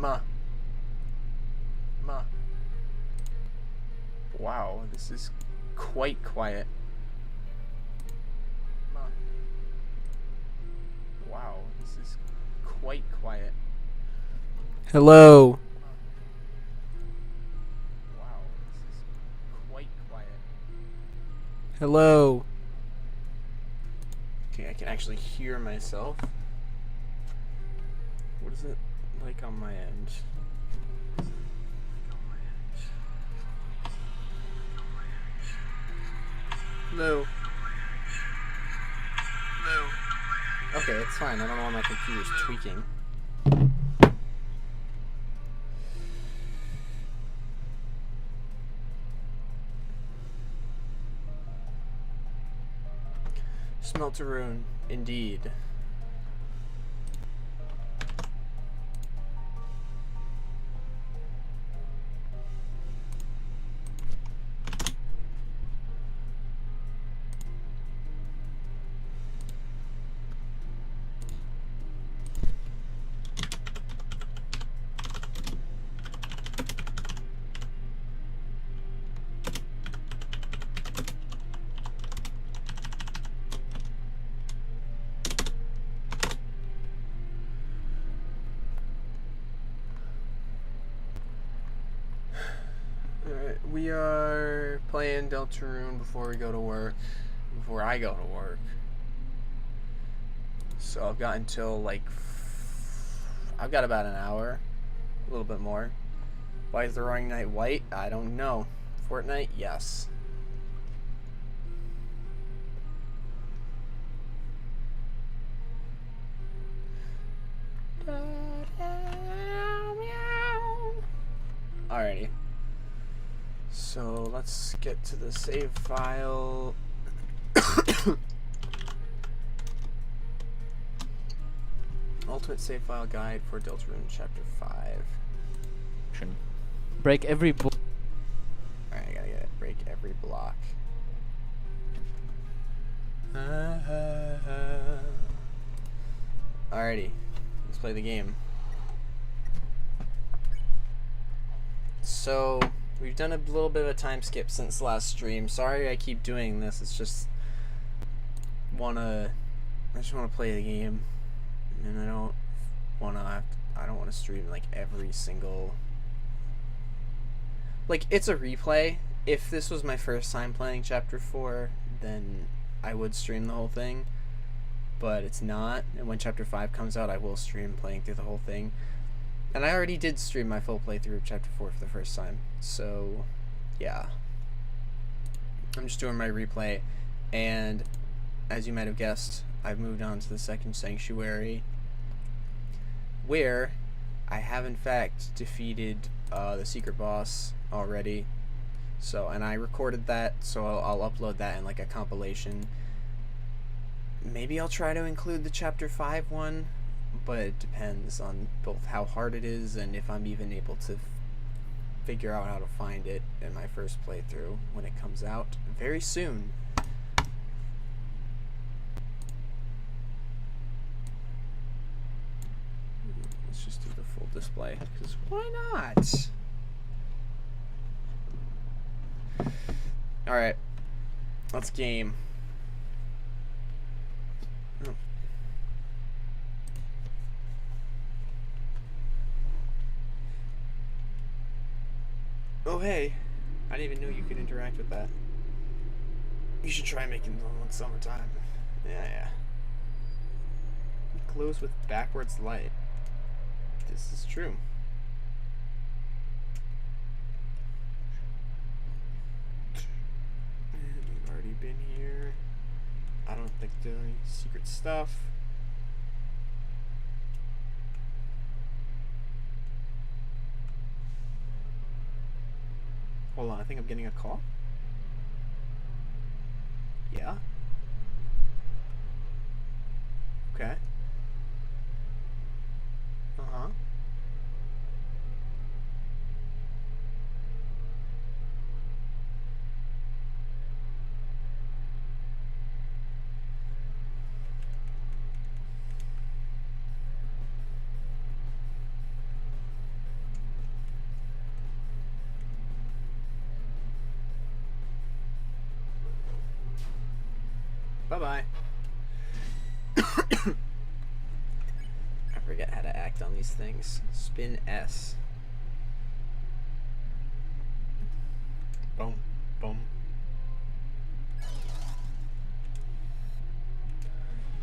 Ma. Ma. Wow, this is quite quiet. Ma. Wow, this is quite quiet. Hello. Wow, this is quite quiet. Hello. Okay, I can actually hear myself. What is it like on my end? Hello. Hello. Okay, it's fine. I don't know why my computer's tweaking. Deltarune, indeed. We are playing Deltarune before we go to work. Before I go to work. So I've got until like... I've got about an hour. A little bit more. Why is the Roaring Night white? I don't know. Fortnight? Yes. Alrighty. So let's get to the save file. Ultimate save file guide for Deltarune Chapter 5. Break every block. Alright, I gotta get it. Break every block. Alrighty. Let's play the game. So... we've done a little bit of a time skip since the last stream. Sorry I keep doing this. It's just I just wanna play the game, and I don't wanna stream like every single. Like, it's a replay. If this was my first time playing Chapter 4, then I would stream the whole thing. But it's not. And when Chapter 5 comes out, I will stream playing through the whole thing. And I already did stream my full playthrough of Chapter 4 for the first time. So, yeah. I'm just doing my replay. And, as you might have guessed, I've moved on to the second sanctuary, where I have in fact defeated the secret boss already. So, and I recorded that, so I'll upload that in like a compilation. Maybe I'll try to include the Chapter 5 one. But it depends on both how hard it is and if I'm even able to figure out how to find it in my first playthrough when it comes out very soon. Let's just do the full display, because why not? Alright, let's game. Oh. Oh hey, I didn't even know you could interact with that. You should try making them on summertime. Yeah. It glows with backwards light. This is true. And we've already been here. I don't think there's any secret stuff. Hold on, I think I'm getting a call. Yeah. Okay. Uh-huh. Bye-bye. I forget how to act on these things. Spin S. Boom. Boom.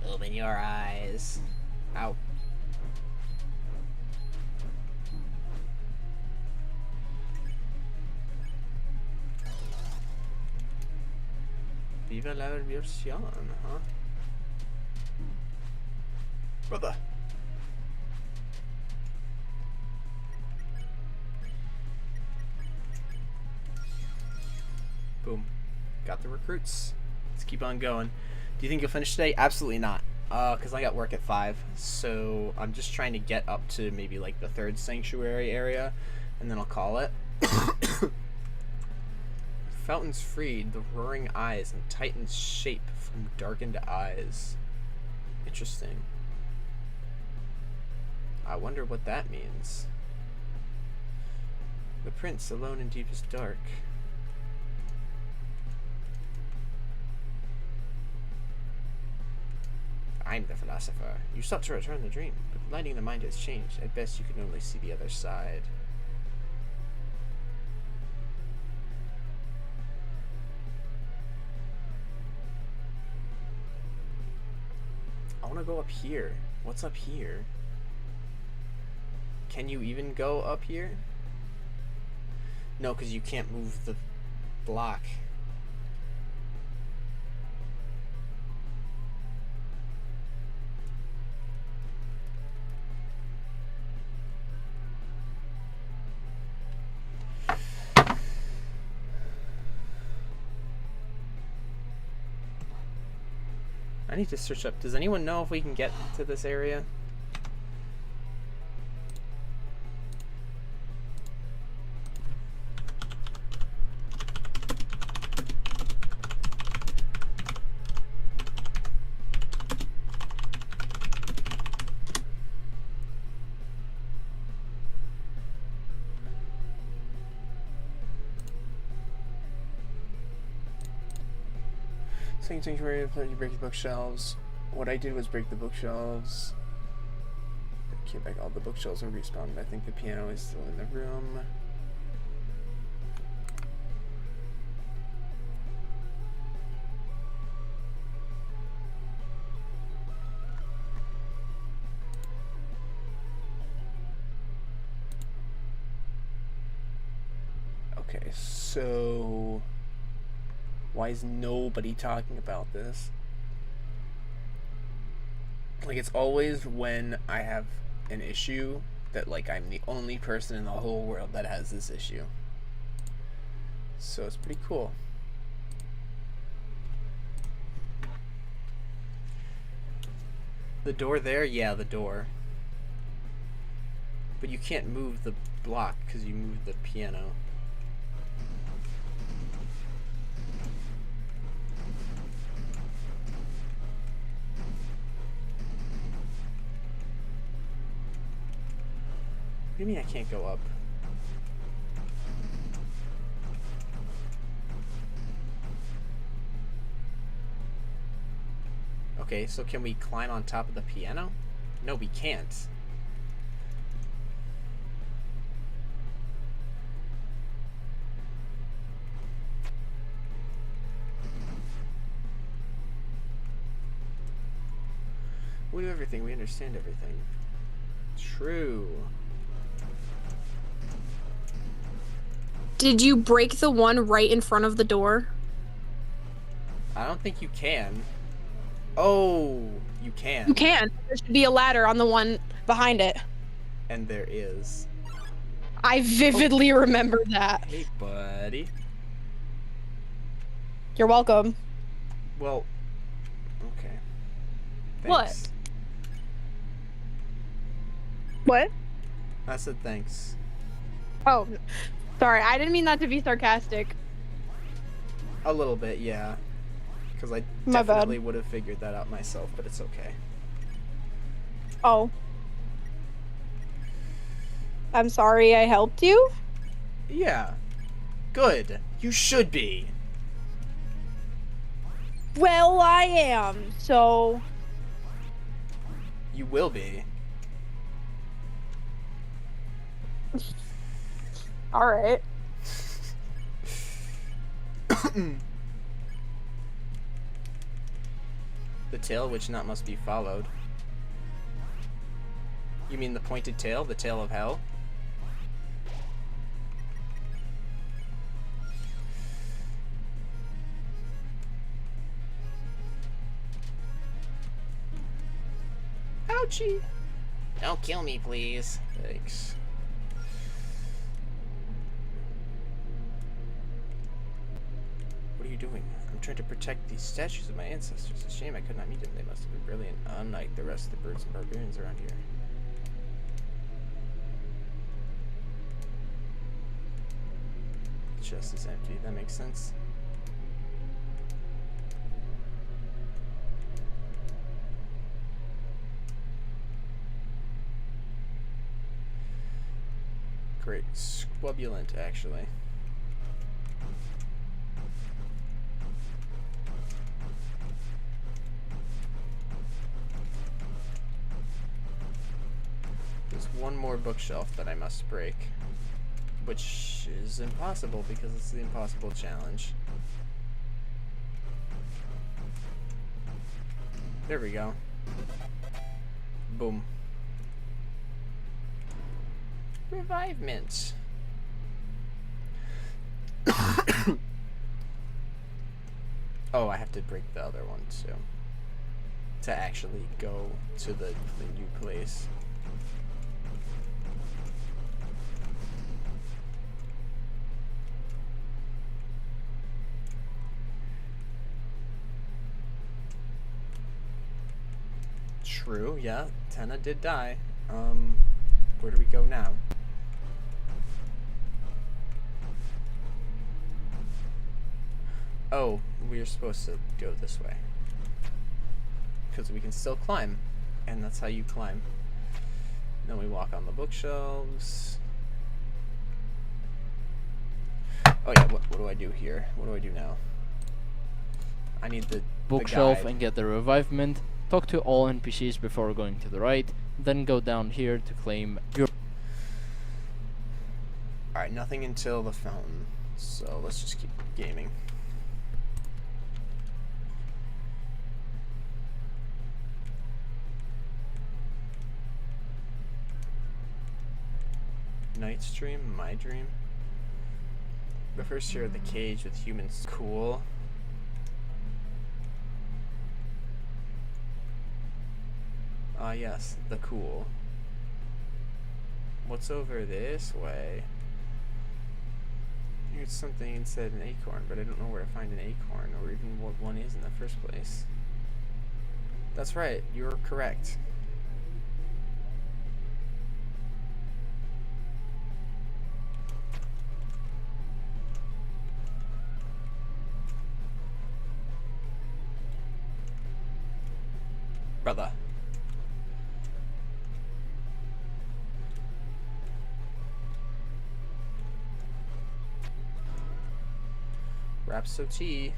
Open your eyes. Ow. Viva la versión, huh? Brother. Boom. Got the recruits. Let's keep on going. Do you think you'll finish today? Absolutely not. Because I got work at 5. So I'm just trying to get up to maybe like the 3rd sanctuary area. And then I'll call it. Fountains freed, the roaring eyes and Titan's shape from darkened eyes. Interesting. I wonder what that means. The prince alone in deepest dark. I'm the philosopher. You sought to return the dream, but lighting the mind has changed. At best, you can only see the other side. I want to go up here. What's up here? Can you even go up here? No, because you can't move the block. I need to search up. Does anyone know if we can get to this area? Sanctuary, you break the bookshelves. What I did was break the bookshelves. Came back, all the bookshelves are respawned. I think the piano is still in the room. Okay, so why is nobody talking about this? Like, it's always when I have an issue that, like, I'm the only person in the whole world that has this issue. So it's pretty cool. The door there? Yeah, the door. But you can't move the block because you moved the piano. What do you mean I can't go up? Okay, so can we climb on top of the piano? No, we can't. We do everything, we understand everything. True. Did you break the one right in front of the door? I don't think you can. Oh, you can. You can. There should be a ladder on the one behind it. And there is. I vividly remember that. Hey, buddy. You're welcome. Well, okay. Thanks. What? What? I said thanks. Oh, sorry. I didn't mean that to be sarcastic. A little bit, yeah. Because I definitely would have figured that out myself, but it's okay. Oh. I'm sorry I helped you? Yeah. Good. You should be. Well, I am, so... You will be. Alright. The tail which not must be followed. You mean the pointed tail? The tail of hell? Ouchie! Don't kill me, please. Thanks. What are you doing? I'm trying to protect these statues of my ancestors. It's a shame I could not meet them. They must have been brilliant, unlike the rest of the birds and barbarians around here. The chest is empty. That makes sense. Great. Squabulent, actually. There's one more bookshelf that I must break, which is impossible because it's the impossible challenge. There we go. Boom. Revivement. Oh, I have to break the other one too. To actually go to the new place. True, yeah. Tenna did die. Where do we go now? Oh, we're supposed to go this way. Because we can still climb. And that's how you climb. Then we walk on the bookshelves. Oh yeah, what do I do here? What do I do now? I need the Bookshelf guide. and get the revivement. Talk to all NPCs before going to the right. Then go down here to claim your... Alright, nothing until the fountain. So let's just keep gaming. Night's dream, my dream. The first year of the cage with humans, cool. Ah yes, the cool. What's over this way? Here's something inside an acorn, but I don't know where to find an acorn or even what one is in the first place. That's right, you're correct. Brother. Rhapsody.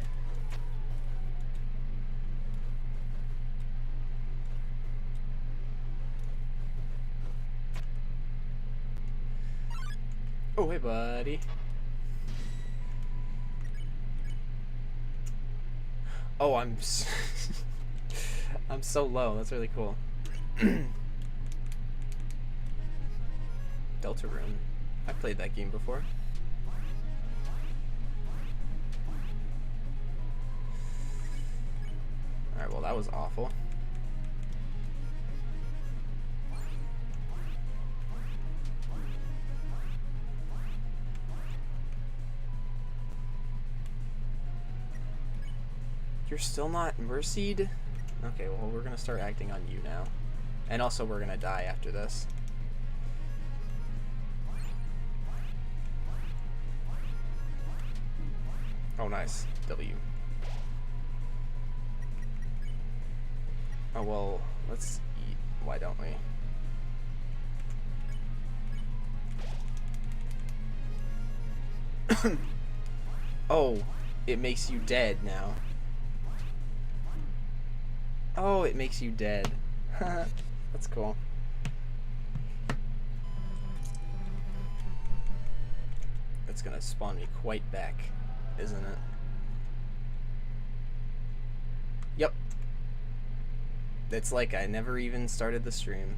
Oh, hey, buddy. Oh, I'm I'm so low. That's really cool. Deltarune. I played that game before. Alright, well that was awful. You're still not mercied? Okay, well we're gonna start acting on you now. And also we're gonna die after this. Oh nice. W. Oh well, let's eat. Why don't we? Oh, it makes you dead now. Oh, it makes you dead. That's cool. That's gonna spawn me quite back, isn't it? Yep. It's like I never even started the stream.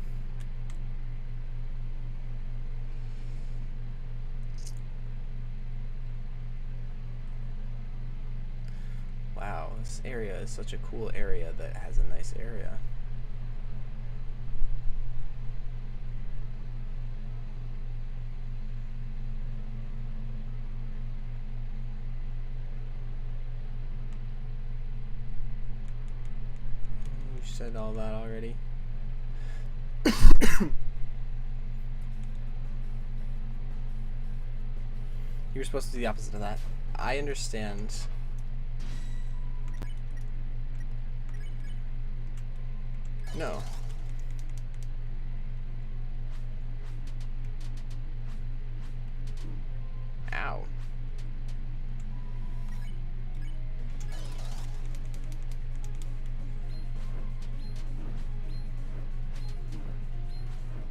Wow, this area is such a cool area that has a nice area. You said all that already. You were supposed to do the opposite of that. I understand. No. Ow.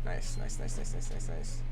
Nice, nice, nice, nice, nice, nice, nice.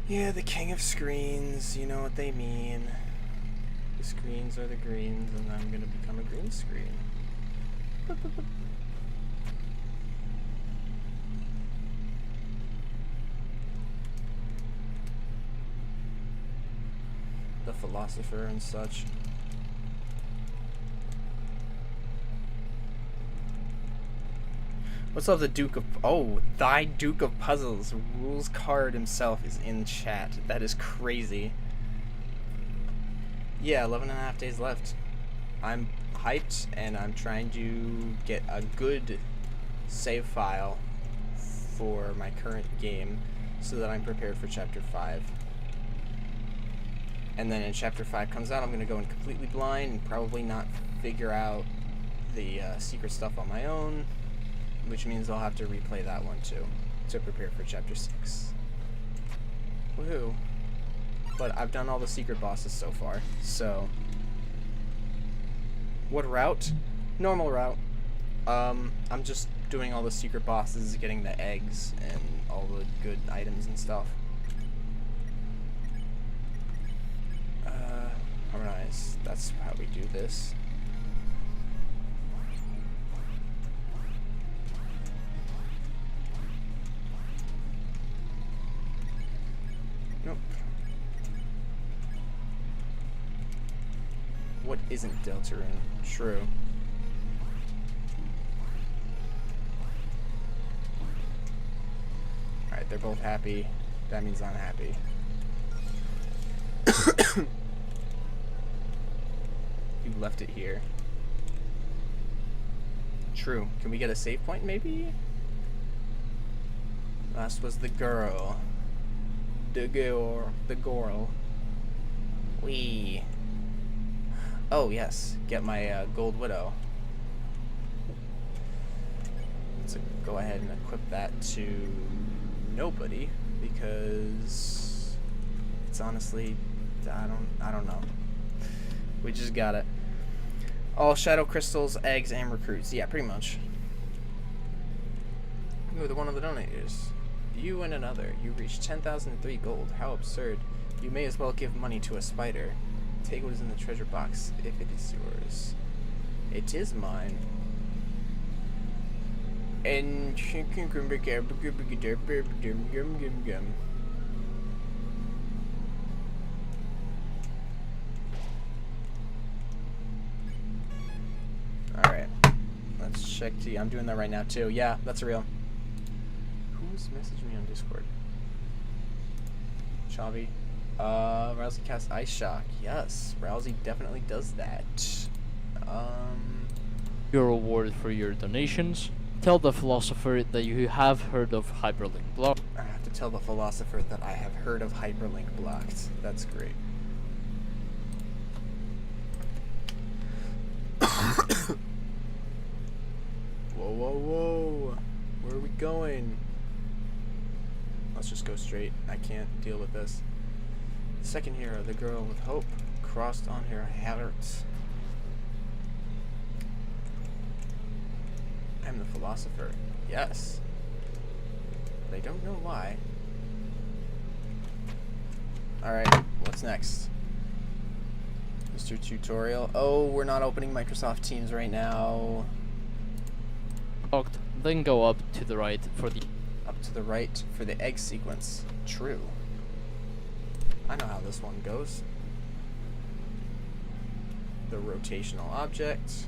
Yeah, the king of screens, you know what they mean. The screens are the greens, and I'm gonna become a green screen. Boop, boop, boop. The philosopher and such. What's up, the Duke of... Oh, thy Duke of Puzzles. Rules card himself is in chat. That is crazy. Yeah, 11.5 days left. I'm hyped, and I'm trying to get a good save file for my current game so that I'm prepared for Chapter 5. And then when Chapter 5 comes out, I'm going to go in completely blind and probably not figure out the secret stuff on my own, which means I'll have to replay that one too to prepare for Chapter 6. Woohoo. But I've done all the secret bosses so far, so... What route? Normal route. I'm just doing all the secret bosses, getting the eggs, and all the good items and stuff. Harmonize. That's how we do this. What isn't Deltarune? True. Alright, they're both happy. That means I'm happy. You left it here. True. Can we get a save point, maybe? Last was the girl. The girl. The girl. Wee. Oh, yes. Get my gold widow. Let's go ahead and equip that to nobody, because it's honestly, I don't know. We just got it. All shadow crystals, eggs, and recruits. Yeah, pretty much. Ooh, the one of the donators. You and another. You reached 10,003 gold. How absurd. You may as well give money to a spider. Take what is in the treasure box, if it is yours. It is mine. And alright. Let's check T. I'm doing that right now too. Yeah, that's real. Who's messaging me on Discord? Chavi. Rousey casts Ice Shock. Yes, Rousey definitely does that. Your reward for your donations. Tell the philosopher that you have heard of hyperlink block. I have to tell the philosopher that I have heard of hyperlink blocked. That's great. Whoa, whoa, whoa. Where are we going? Let's just go straight. I can't deal with this. Second hero, the girl with hope, crossed on her heart. I'm the philosopher. Yes. But I don't know why. Alright, what's next? Mr. Tutorial. Oh, we're not opening Microsoft Teams right now. Blocked. Then go up to the right for the Up to the right for the egg sequence. True. I know how this one goes. The rotational object.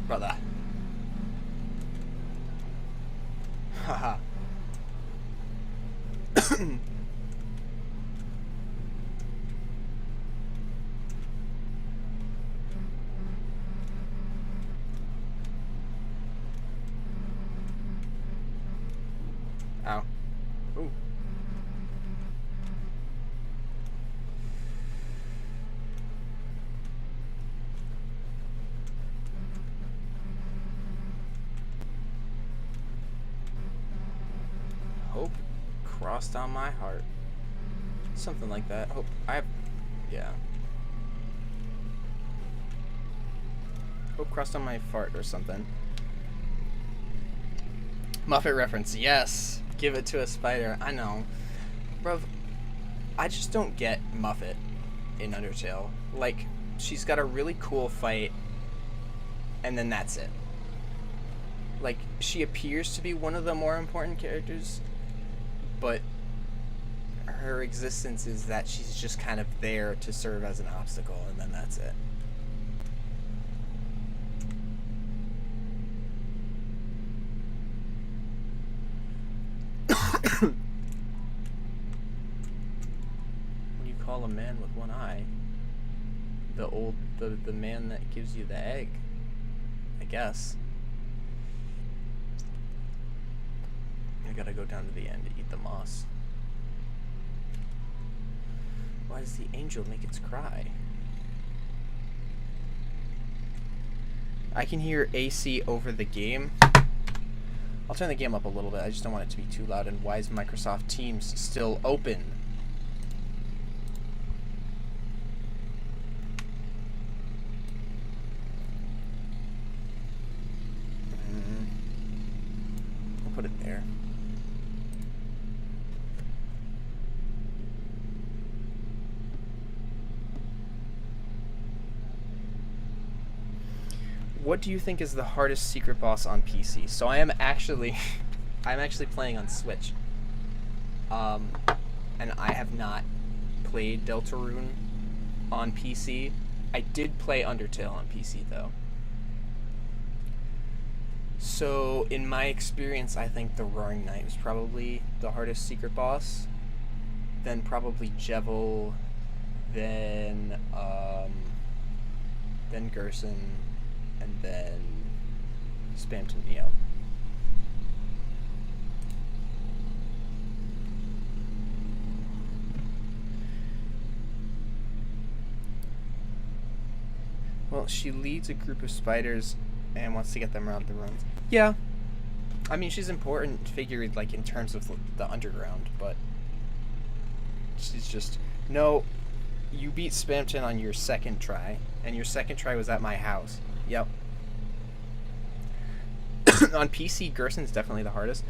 Brother. Haha. Ow. Ooh. Hope crossed on my heart. Something like that. Hope yeah. Hope crossed on my fart or something. Muppet reference, yes. Give it to a spider. I know. Bruv, I just don't get Muffet in Undertale. Like, she's got a really cool fight, and then that's it. Like, she appears to be one of the more important characters, but her existence is that she's just kind of there to serve as an obstacle, and then that's it. What do you call a man with one eye? The man that gives you the egg, I guess. I gotta go down to the end to eat the moss. Why does the angel make its cry? I can hear AC over the game. I'll turn the game up a little bit. I just don't want it to be too loud. And why is Microsoft Teams still open? put it there. What do you think is the hardest secret boss on PC? So I am actually, I'm actually playing on Switch. And I have not played Deltarune on PC. I did play Undertale on PC though. So in my experience, I think the Roaring Knight was probably the hardest secret boss. Then probably Jevil, then Gerson, and then Spamton Neo. Well, she leads a group of spiders and wants to get them around the ruins. Yeah. I mean, she's an important figure, like, in terms of the underground, but she's just... No, you beat Spamton on your second try, and your second try was at my house. Yep. On PC, Gerson's definitely the hardest.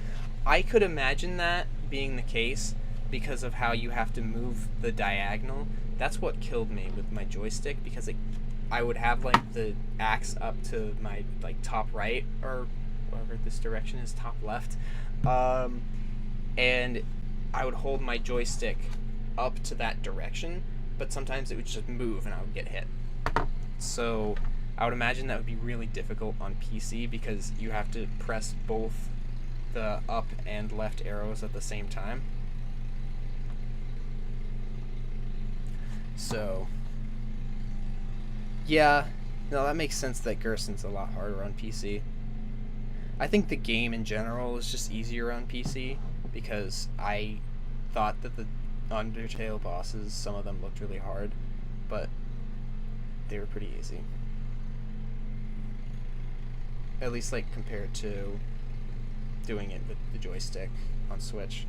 I could imagine that being the case because of how you have to move the diagonal. That's what killed me with my joystick, because I would have, like, the axe up to my, like, top right, or whatever this direction is, top left, and I would hold my joystick up to that direction, but sometimes it would just move and I would get hit. So I would imagine that would be really difficult on PC because you have to press both the up and left arrows at the same time. So yeah, no, that makes sense that Gerson's a lot harder on PC. I think the game in general is just easier on PC because I thought that the Undertale bosses, some of them looked really hard, but they were pretty easy. At least, like, compared to doing it with the joystick on Switch.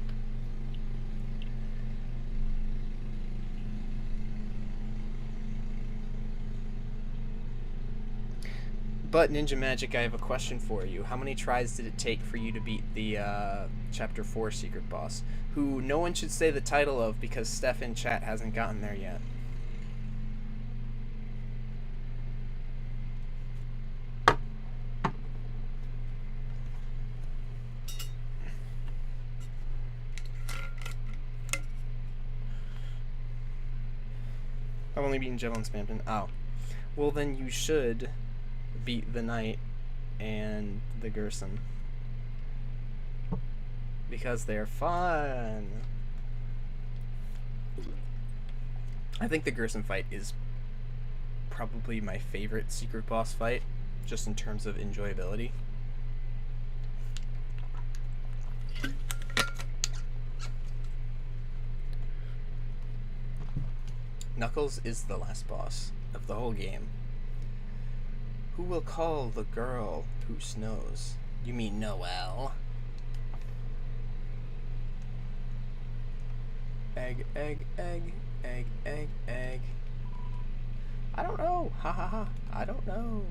But Ninja Magic, I have a question for you. How many tries did it take for you to beat the Chapter 4 secret boss, who no one should say the title of because Steph in chat hasn't gotten there yet? I've only beaten Jevil and Spamton. Oh. Well, then you should beat the Knight and the Gerson, because they're fun. I think the Gerson fight is probably my favorite secret boss fight, just in terms of enjoyability. Knuckles is the last boss of the whole game. Who will call the girl who snows? You mean Noelle? Egg, egg, egg, egg, egg, egg. I don't know. Ha ha ha. I don't know.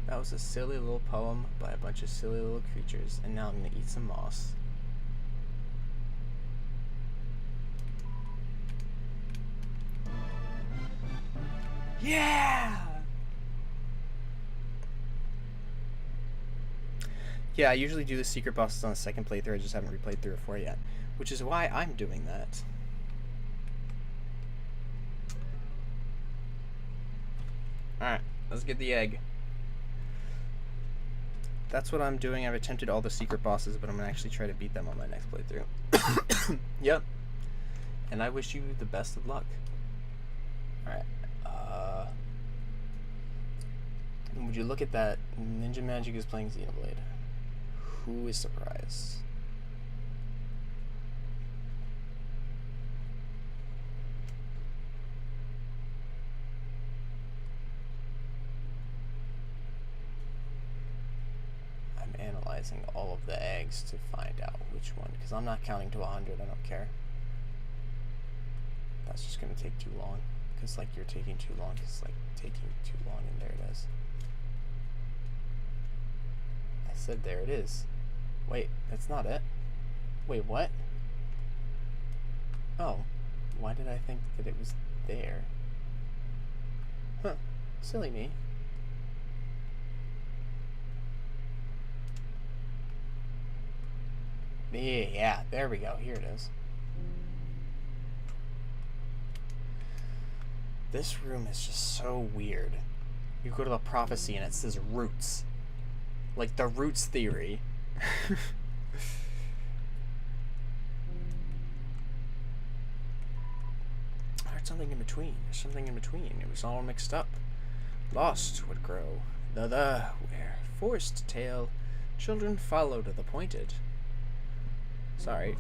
That was a silly little poem by a bunch of silly little creatures, and now I'm gonna eat some moss. Yeah! Yeah, I usually do the secret bosses on the second playthrough. I just haven't replayed 3 or 4 yet, which is why I'm doing that. Alright, let's get the egg. That's what I'm doing. I've attempted all the secret bosses, but I'm going to actually try to beat them on my next playthrough. Yep. And I wish you the best of luck. Alright. Would you look at that? Ninja Magic is playing Xenoblade. Who is surprised? I'm analyzing all of the eggs to find out which one, because I'm not counting to 100. I don't care. That's just going to take too long, because, like, you're taking too long. It's like taking too long, and there it is. I said there it is. Wait, that's not it. Wait, what? Oh, why did I think that it was there? Huh, silly me. Yeah, there we go. Here it is. This room is just so weird. You go to the prophecy and it says roots. Like the roots theory. I heard something in between. There's something in between. It was all mixed up. Lost would grow. Where forced tale. Children followed the pointed. Sorry.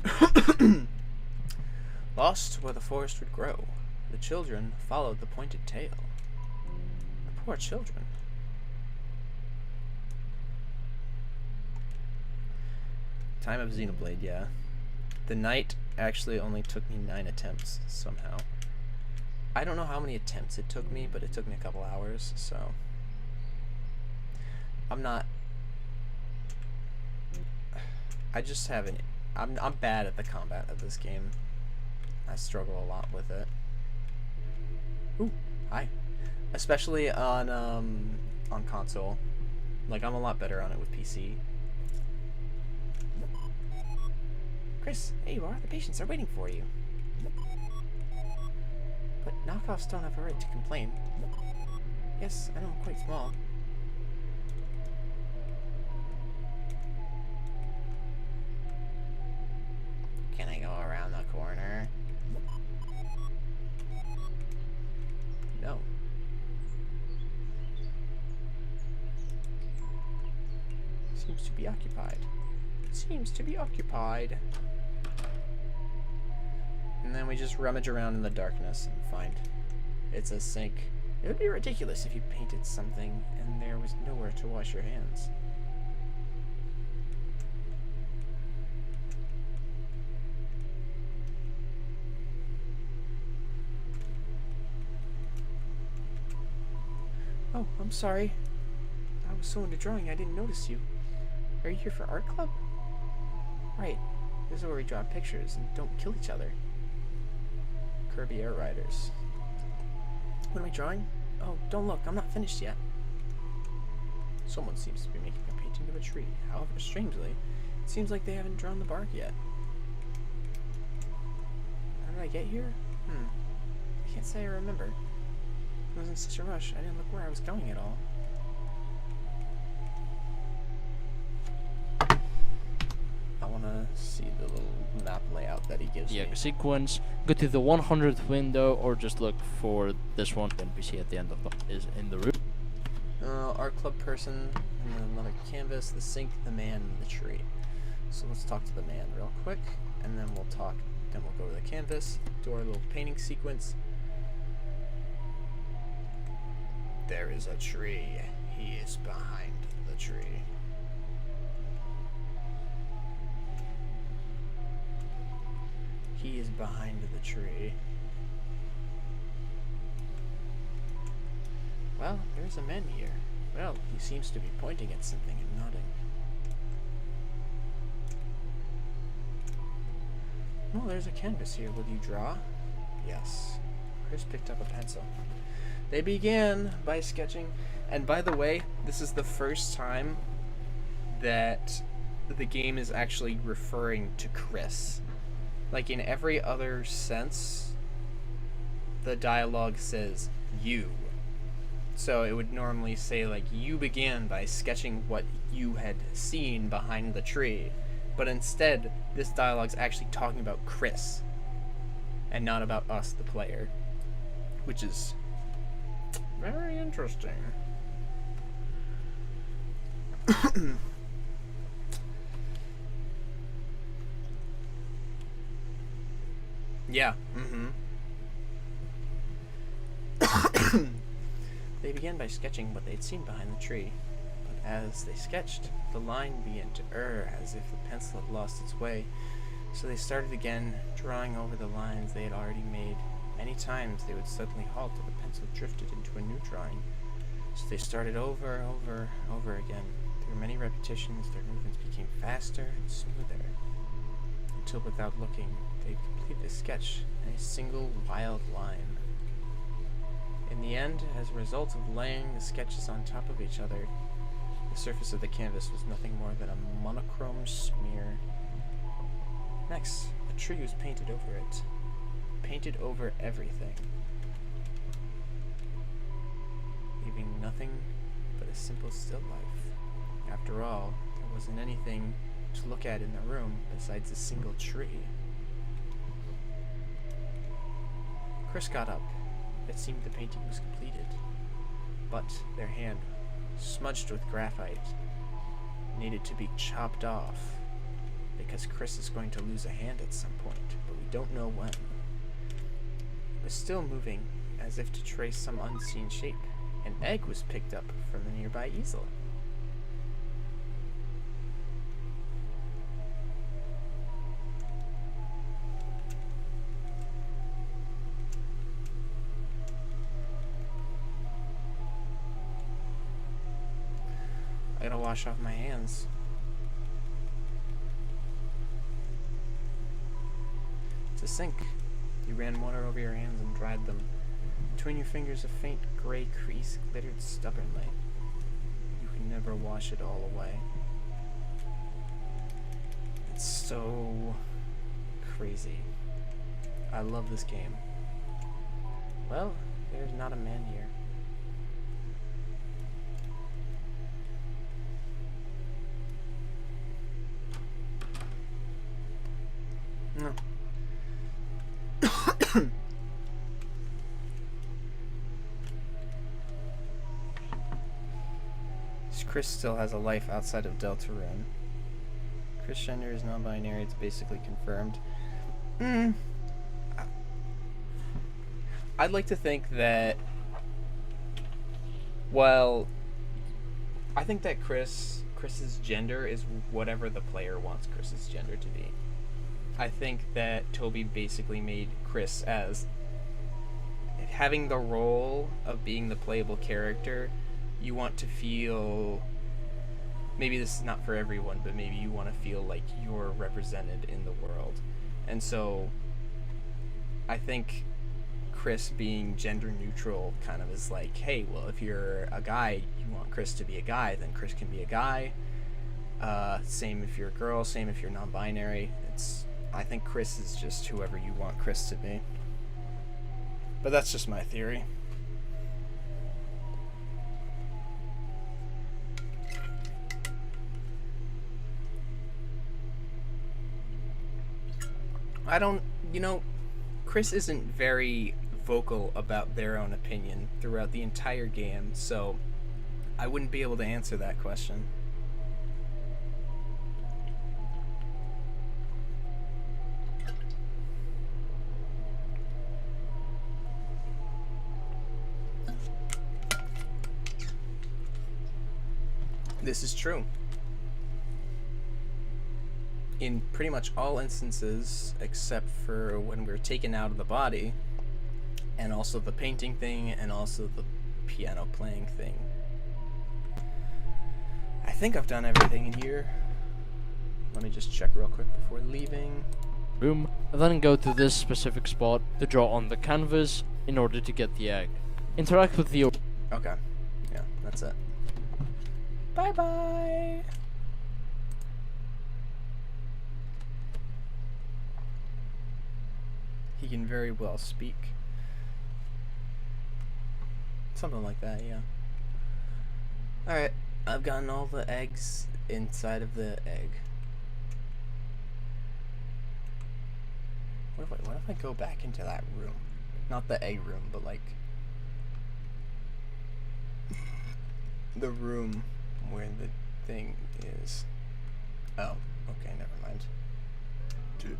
Lost where the forest would grow. The children followed the pointed tail. The poor children. Time of Xenoblade, yeah. The night actually only took me 9 attempts, somehow. I don't know how many attempts it took me, but it took me a couple hours, so... I'm not... I just haven't... I'm bad at the combat of this game. I struggle a lot with it. Ooh, hi. Especially on console. Like, I'm a lot better on it with PC. Chris, there you are. The patients are waiting for you. But knockoffs don't have a right to complain. Yes, I know I'm quite small. Can I go around the corner? No. Seems to be occupied. Seems to be occupied. And then we just rummage around in the darkness and find it's a sink. It would be ridiculous if you painted something and there was nowhere to wash your hands. Oh, I'm sorry. I was so into drawing I didn't notice you. Are you here for art club? Right. This is where we draw pictures and don't kill each other. Kirby Air Riders. What am I drawing? Oh, don't look. I'm not finished yet. Someone seems to be making a painting of a tree. However, strangely, it seems like they haven't drawn the bark yet. How did I get here? I can't say I remember. I was in such a rush, I didn't look where I was going at all. I want to see the little map layout that he gives me. Yeah, sequence. Go to the 100th window, or just look for this one. NPC at the end of the is in the room. Art club person, and then another canvas, the sink, the man, and the tree. So let's talk to the man real quick, and then we'll talk. Then we'll go to the canvas, do our little painting sequence. There is a tree. He is behind the tree. He is behind the tree. Well, there's a man here. Well, he seems to be pointing at something and nodding. Oh, there's a canvas here. Will you draw? Yes. Chris picked up a pencil. They began by sketching, and by the way, this is the first time that the game is actually referring to Chris. Like in every other sense, the dialogue says you. So it would normally say like, you began by sketching what you had seen behind the tree. But instead, this dialogue's actually talking about Chris, and not about us, the player. Which is very interesting. Yeah, They began by sketching what they'd seen behind the tree, but as they sketched, the line began to err as if the pencil had lost its way. So they started again, drawing over the lines they had already made. Many times they would suddenly halt and the pencil drifted into a new drawing. So they started over again. Through many repetitions, their movements became faster and smoother, until without looking, they completed the sketch in a single wild line. In the end, as a result of laying the sketches on top of each other, the surface of the canvas was nothing more than a monochrome smear. Next, a tree was painted over it. Painted over everything, leaving nothing but a simple still life. After all, there wasn't anything to look at in the room besides a single tree. Chris got up. It seemed the painting was completed, but their hand, smudged with graphite, needed to be chopped off, because Chris is going to lose a hand at some point, but we don't know when. It was still moving, as if to trace some unseen shape. An egg was picked up from the nearby easel. I gotta wash off my hands. It's a sink. You ran water over your hands and dried them. Between your fingers, a faint gray crease glittered stubbornly. You could never wash it all away. It's so crazy. I love this game. Well, there's not a man here. No. Chris still has a life outside of Deltarune. Chris' gender is non-binary. It's basically confirmed. I'd like to think that... Well, I think that Chris's gender is whatever the player wants Chris's gender to be. I think that Toby basically made Chris as having the role of being the playable character. You want to feel, maybe this is not for everyone, but maybe you want to feel like you're represented in the world. And so I think Chris being gender neutral kind of is like, hey, well, if you're a guy, you want Chris to be a guy, then Chris can be a guy. Same if you're a girl, same if you're non-binary. I think Chris is just whoever you want Chris to be. But that's just my theory. Chris isn't very vocal about their own opinion throughout the entire game, so I wouldn't be able to answer that question. This is true. In pretty much all instances, except for when we're taken out of the body, and also the painting thing, and also the piano playing thing. I think I've done everything in here. Let me just check real quick before leaving. Room, and then go to this specific spot to draw on the canvas in order to get the egg. Interact with the... Okay. Yeah, that's it. Bye-bye! He can very well speak. Something like that, yeah. Alright, I've gotten all the eggs inside of the egg. What if I go back into that room? Not the egg room, but like... the room where the thing is. Oh, okay, never mind. Dude.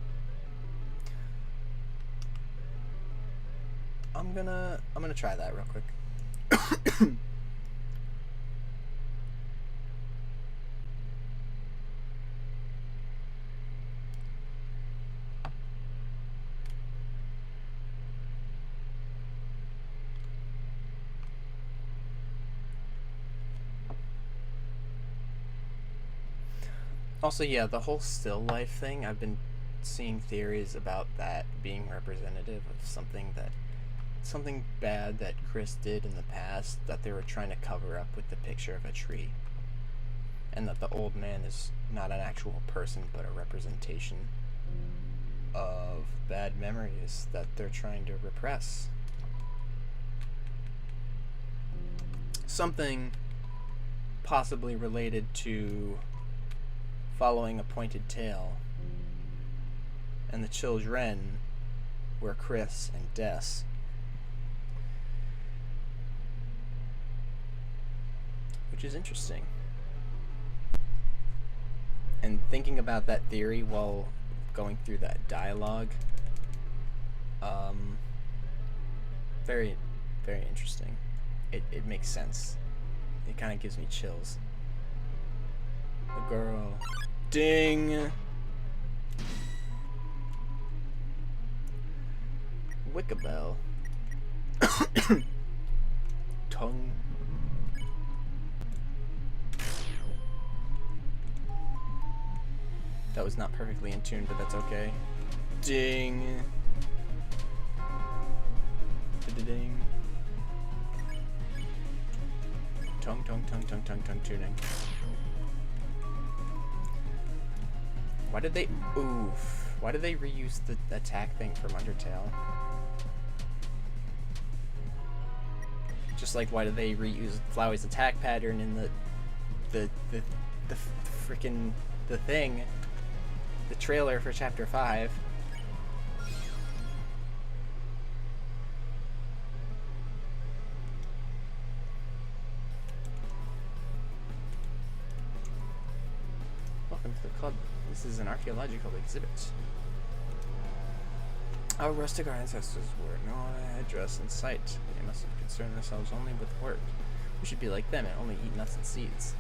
I'm gonna try that real quick. Also, yeah, the whole still life thing, I've been seeing theories about that being representative of something bad that Chris did in the past that they were trying to cover up with the picture of a tree. And that the old man is not an actual person, but a representation of bad memories that they're trying to repress. Something possibly related to following a pointed tail. And the children were Chris and Des. Which is interesting. And thinking about that theory while going through that dialogue, very, very interesting. It makes sense. It kind of gives me chills. The girl. Ding! Wickabell. Tongue. That was not perfectly in tune, but that's okay. Ding. Ding. Tongue tuning. Why did they reuse the attack thing from Undertale? Just like why did they reuse Flowey's attack pattern in the freaking the thing? The trailer for Chapter 5. Welcome to the club. This is an archaeological exhibit. Our rustic ancestors wore no headdress in sight. They must have concerned themselves only with work. We should be like them and only eat nuts and seeds.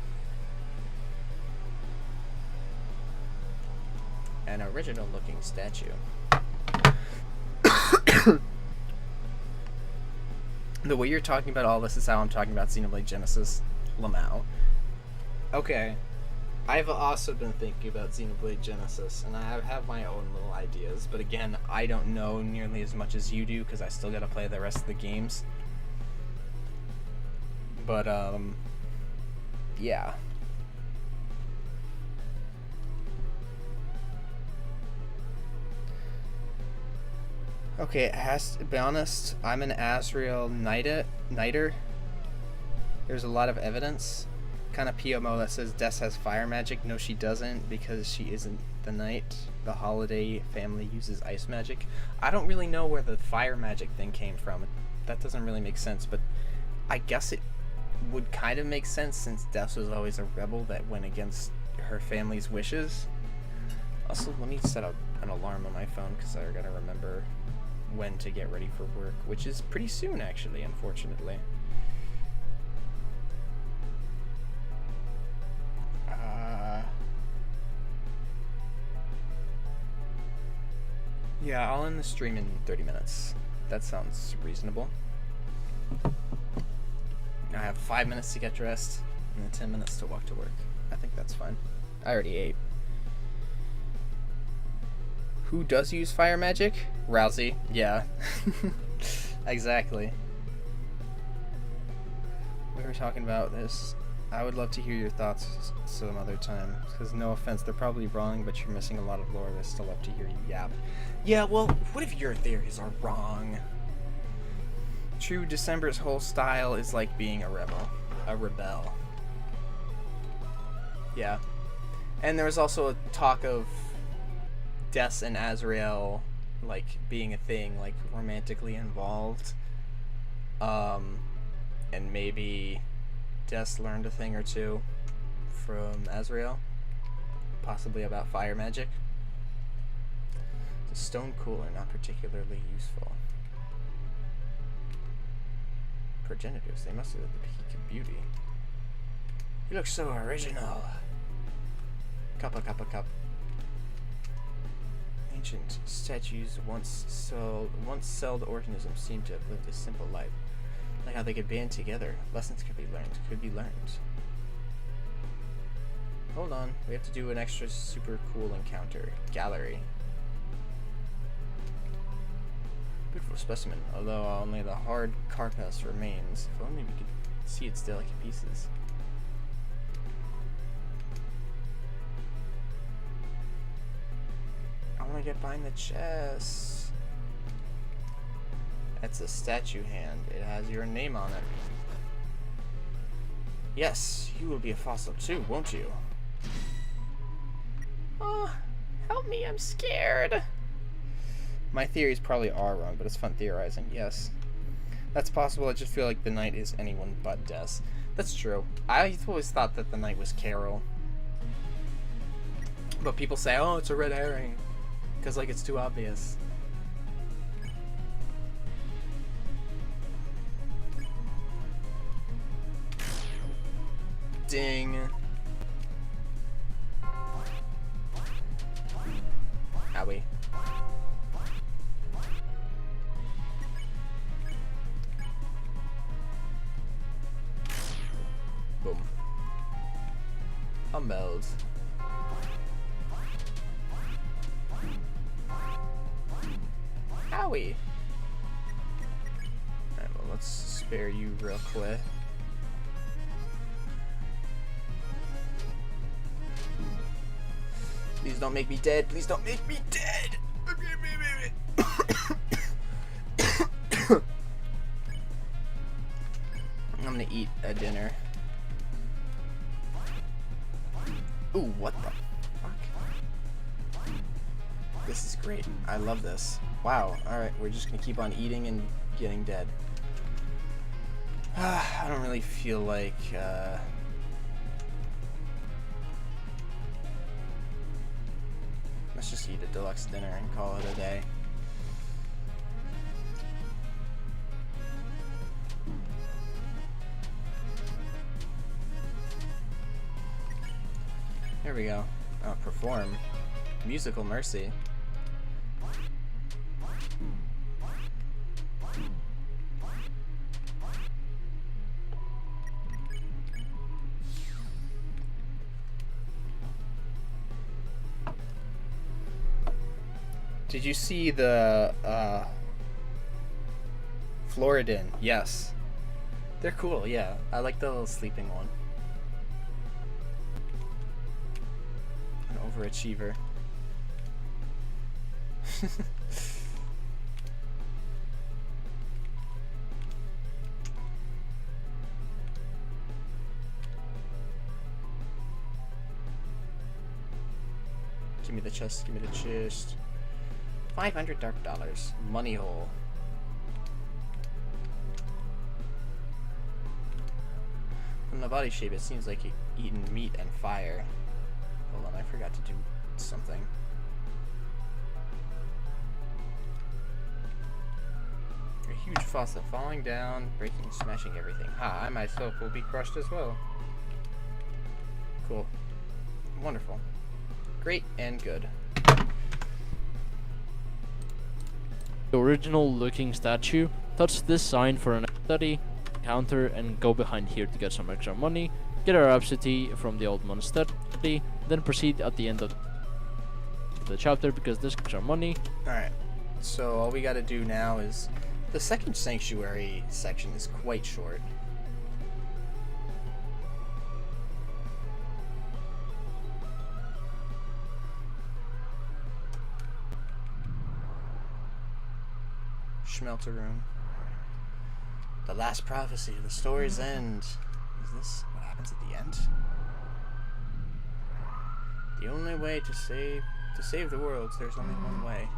An original-looking statue. The way you're talking about all this is how I'm talking about Xenoblade Genesis Lamau. Okay. I've also been thinking about Xenoblade Genesis, and I have my own little ideas, but again, I don't know nearly as much as you do, because I still gotta play the rest of the games. But, yeah. Okay, it has to be honest, I'm an Asriel Knighter. There's a lot of evidence. Kind of PMO that says Des has fire magic. No, she doesn't, because she isn't the knight. The Holiday family uses ice magic. I don't really know where the fire magic thing came from. That doesn't really make sense, but I guess it would kind of make sense since Des was always a rebel that went against her family's wishes. Also, let me set up an alarm on my phone because I gotta remember when to get ready for work, which is pretty soon actually, unfortunately. Yeah, I'll end the stream in 30 minutes. That sounds reasonable. I have 5 minutes to get dressed and then 10 minutes to walk to work. I think that's fine. I already ate. Who does use fire magic? Rousey. Yeah. Exactly. We were talking about this. I would love to hear your thoughts some other time. Because no offense, they're probably wrong, but you're missing a lot of lore. I'd still love to hear you yap. Yeah, well, what if your theories are wrong? True, December's whole style is like being a rebel. A rebel. Yeah. And there was also a talk of Des and Azrael, like, being a thing, like, romantically involved. And maybe Des learned a thing or two from Azrael. Possibly about fire magic. The stone cooler, not particularly useful. Progenitors, they must have at the peak of beauty. You look so original. Cup. Ancient statues once celled organisms seem to have lived a simple life. Like how they could band together. Lessons could be learned. hold on. We have to do an extra super cool encounter. Gallery. Beautiful specimen, although only the hard carapace remains. If only we could see its delicate pieces. I want to get behind the chest. That's a statue hand. It has your name on it. Yes, you will be a fossil too, won't you? Oh, help me, I'm scared. My theories probably are wrong, but it's fun theorizing, yes. That's possible, I just feel like the knight is anyone but Des. That's true. I always thought that the knight was Carol. But people say, oh, it's a red herring. Because, like, it's too obvious. Ding. Owie. Boom. Humbled. Owie. Alright, well, let's spare you real quick. Please don't make me dead. Please don't make me dead. I'm gonna eat a dinner. Ooh, what the fuck? This is great. I love this. Wow. Alright, we're just gonna keep on eating and getting dead. I don't really feel like, let's just eat a deluxe dinner and call it a day. Here we go. Perform. Musical Mercy. Did you see the Floridin? Yes. They're cool, yeah. I like the little sleeping one. An overachiever. Give me the chest, give me the chest. 500 dark dollars. Money hole. From the body shape, it seems like eaten meat and fire. Hold on, I forgot to do something. A huge faucet falling down, breaking and smashing everything. Ha, I myself will be crushed as well. Cool. Wonderful. Great and good. The original looking statue. Touch this sign for an study, counter, and go behind here to get some extra money. Get a rhapsody from the old monastery, then proceed at the end of the chapter because this extra money. Alright, so all we gotta do now is... The second sanctuary section is quite short. Deltarune. The last prophecy, the story's end. Is this what happens at the end? The only way to save the world, there's only one way.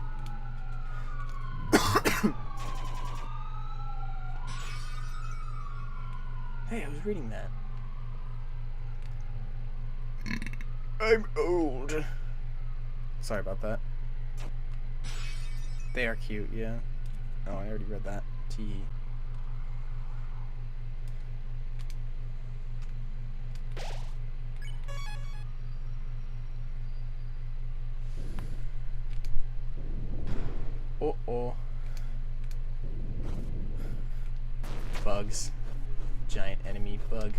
Hey, I was reading that. I'm old. Sorry about that. They are cute, yeah. Oh, I already read that. T. Uh-oh. Bugs. Giant enemy bug.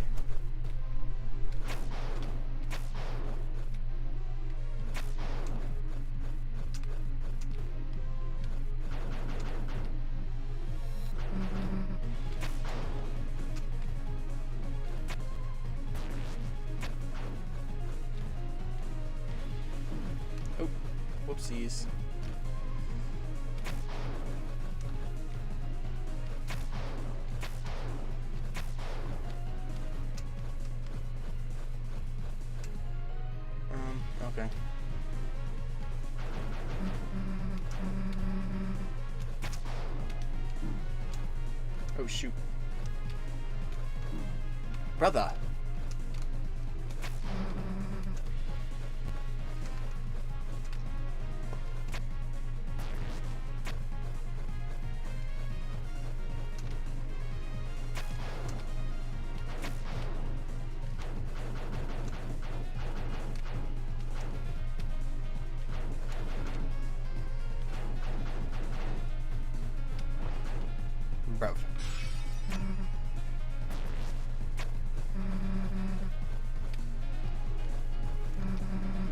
Oopsies. Okay. Oh shoot. Brother. Bruv.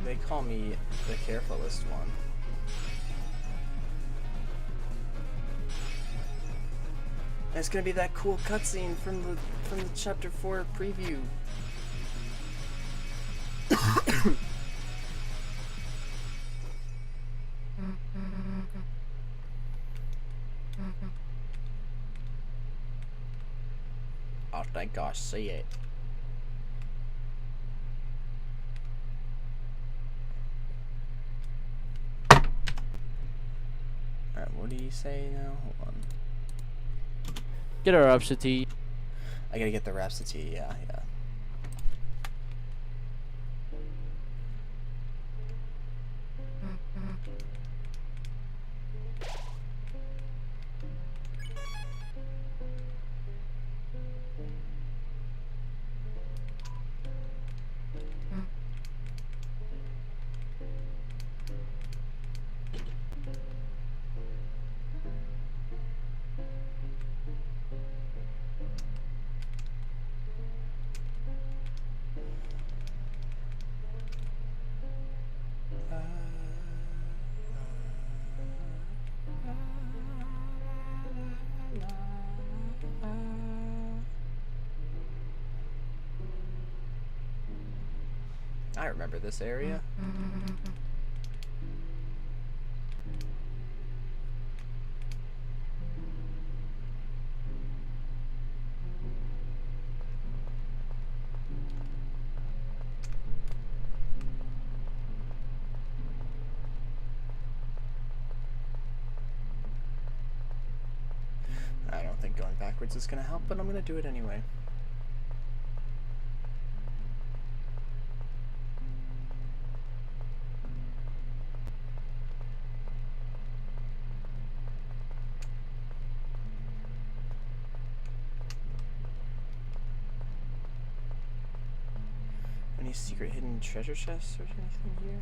They call me the carefulest one. And it's gonna be that cool cutscene from the chapter 4 preview. I think I see it. Alright, what do you say now? Hold on. Get our Rhapsody. I gotta get the Rhapsody, yeah. I remember this area. I don't think going backwards is gonna help, but I'm gonna do it anyway. Any secret hidden treasure chests or anything here?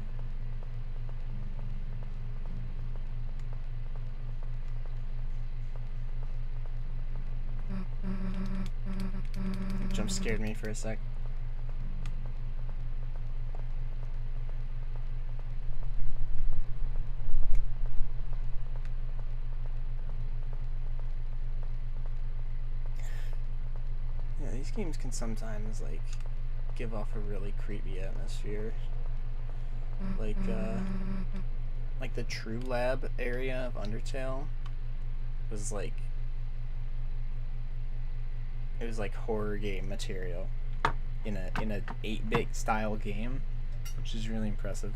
Jump scared me for a sec. Yeah, these games can sometimes like give off a really creepy atmosphere. Like the True Lab area of Undertale was like, it was like horror game material in a 8-bit style game, which is really impressive.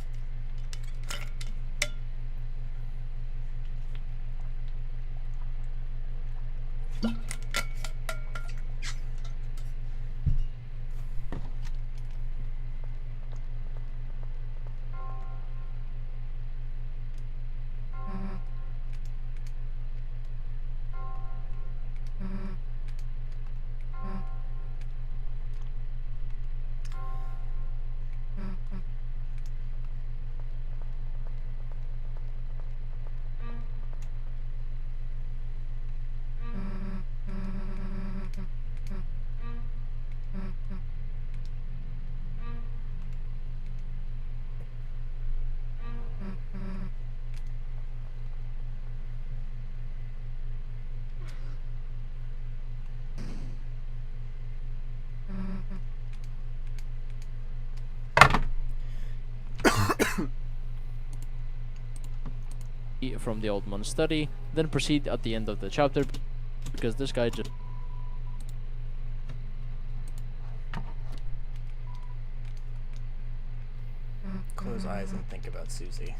from the old man's study, then proceed at the end of the chapter because this guy just Close eyes and think about Susie.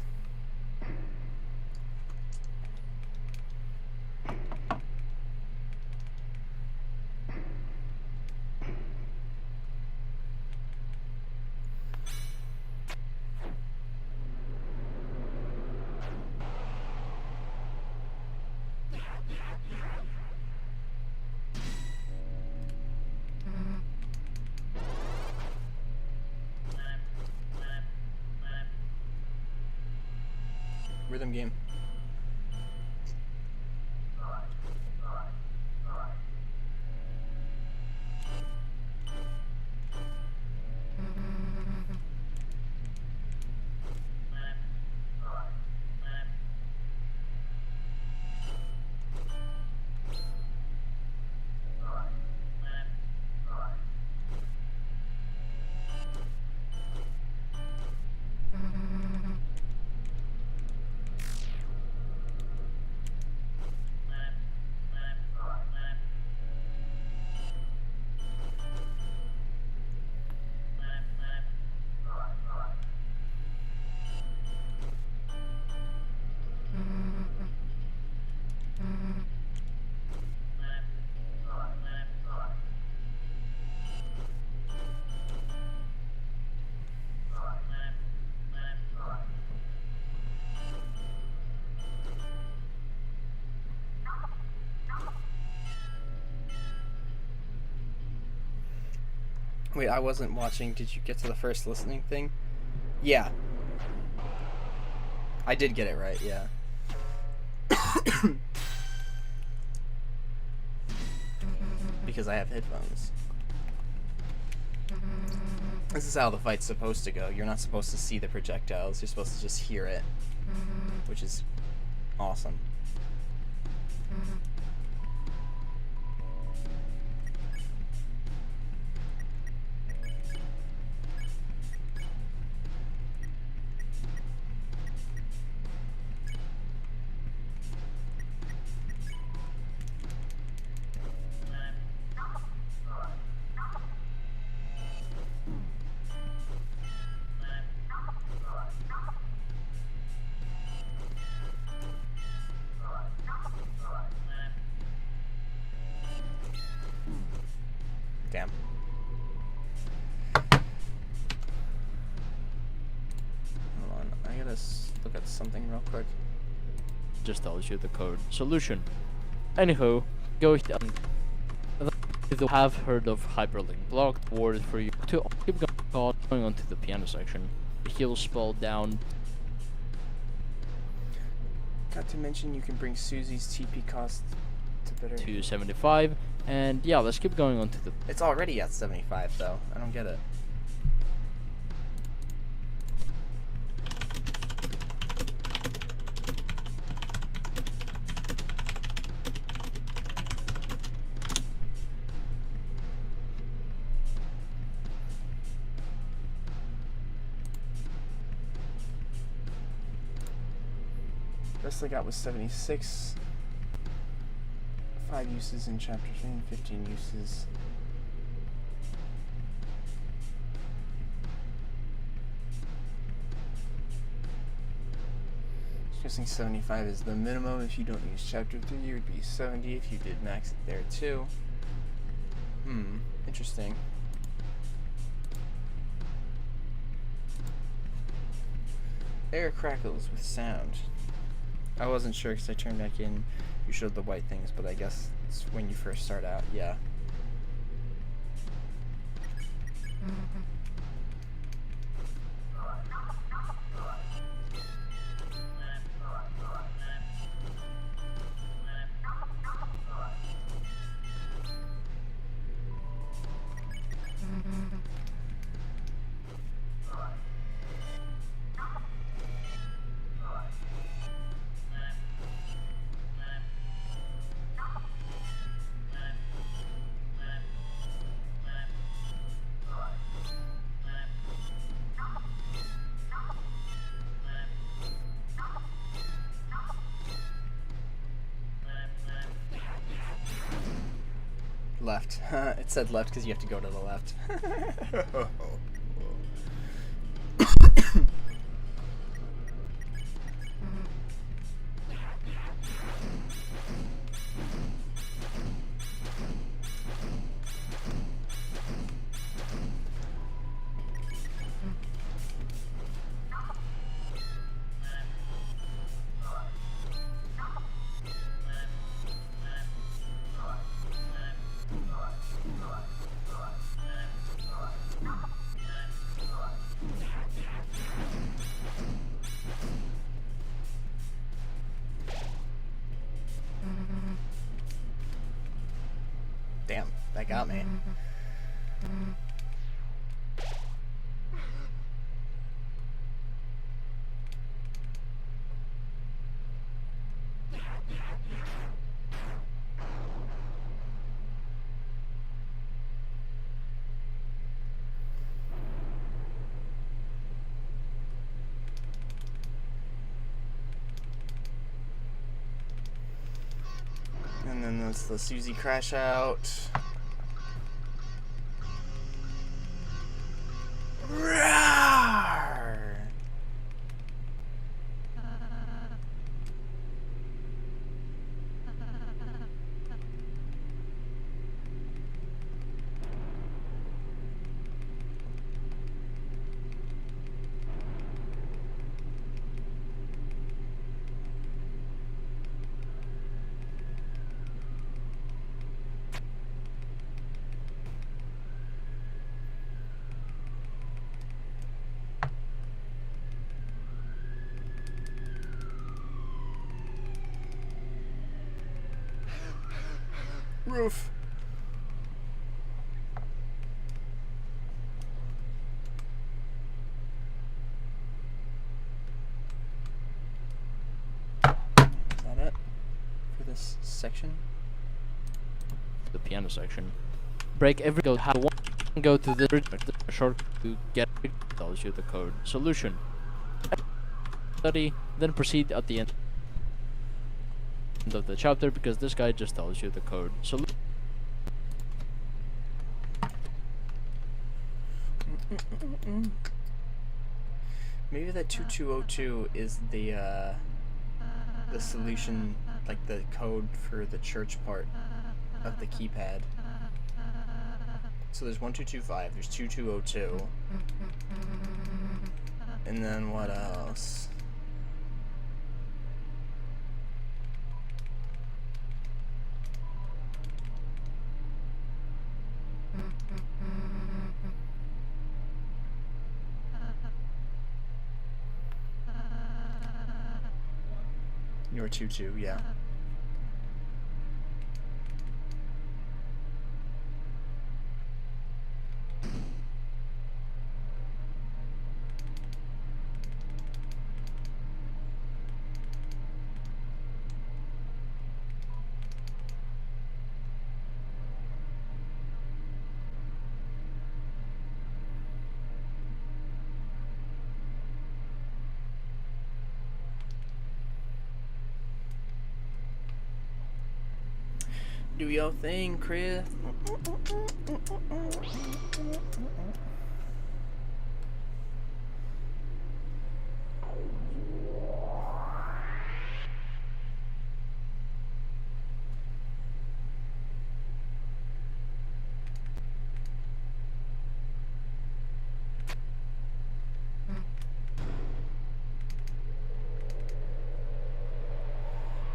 Rhythm game. Wait, I wasn't watching. Did you get to the first listening thing? Yeah. I did get it right, yeah. Because I have headphones. This is how the fight's supposed to go. You're not supposed to see the projectiles. You're supposed to just hear it. Which is awesome. Damn. Hold on, I gotta look at something real quick. just tells you the code solution. Anywho, you have heard of hyperlink block word for you to keep going on to the piano section. He'll spell down. Got to mention you can bring Susie's TP cost to better. 275, and yeah, let's keep going on to the. It's already at 75 though. I don't get it. Best I got was 76. 5 uses in chapter 3 and 15 uses. Guessing 75 is the minimum. If you don't use chapter 3, it would be 70 if you did max it there too. Interesting. Air crackles with sound. I wasn't sure because I turned back in. You showed the white things, but I guess it's when you first start out. Yeah. left. It said left because you have to go to the left. Damn, that got me. And then there's the Susie crash out. Roar! Roof. Is that it for this section? The piano section. Break every code. Have one go to the short to get it tells you the code solution. Study, then proceed at the end of the chapter because this guy just tells you the code solution. Maybe that 2202 is the solution, like the code for the church part of the keypad. So there's 1225, there's 2202. And then what else? You're 22, yeah. Do your thing, Chris.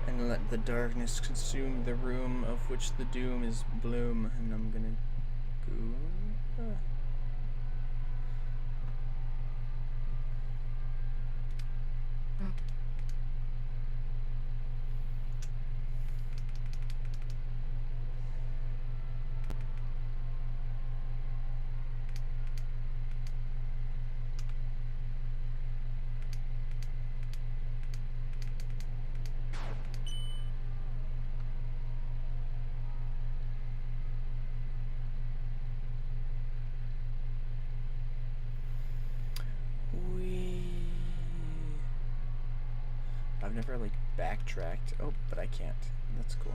And let the darkness consume the room of which the doom is bloom. And I'm gonna go. I've never like backtracked. Oh, but I can't. That's cool.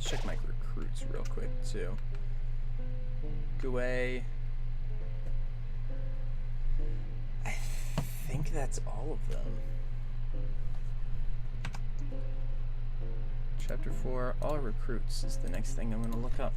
check my recruits real quick too. Gue. I think that's all of them. Chapter 4, all recruits is the next thing I'm gonna look up.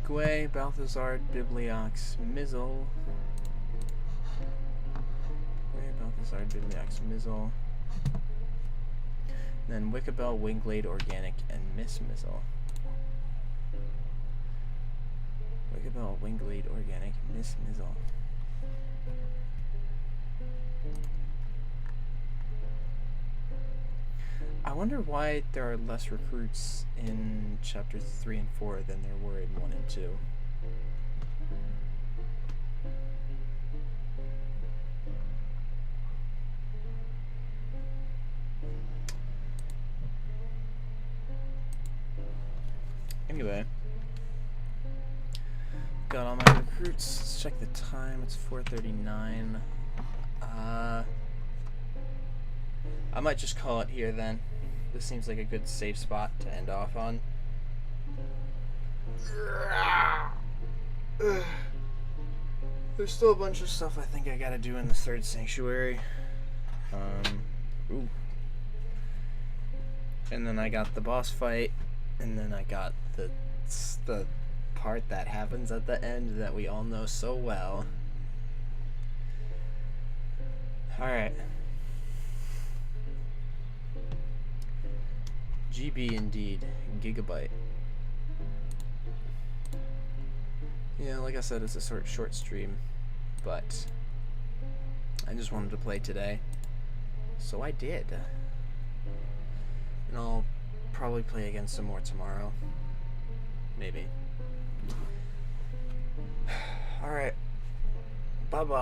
Gue, Balthazar, Bibliox, Mizzle. Gue, Balthazar, Bibliox, Mizzle. Then Wickabell, Winglade, Organic, and Miss Mizzle. Wickabell, Winglade, Organic, Miss Mizzle. I wonder why there are less recruits in chapters 3 and 4 than there were in 1 and 2. Anyway, got all my recruits. Let's check the time. It's 4:39. I might just call it here then. This seems like a good safe spot to end off on. There's still a bunch of stuff I think I gotta do in the third sanctuary. Ooh. And then I got the boss fight, and then I got the part that happens at the end that we all know so well. Alright. GB indeed. Gigabyte. Yeah, like I said, it's a short stream, but I just wanted to play today, so I did. And I'll probably play again some more tomorrow. Maybe. Alright. Bye-bye.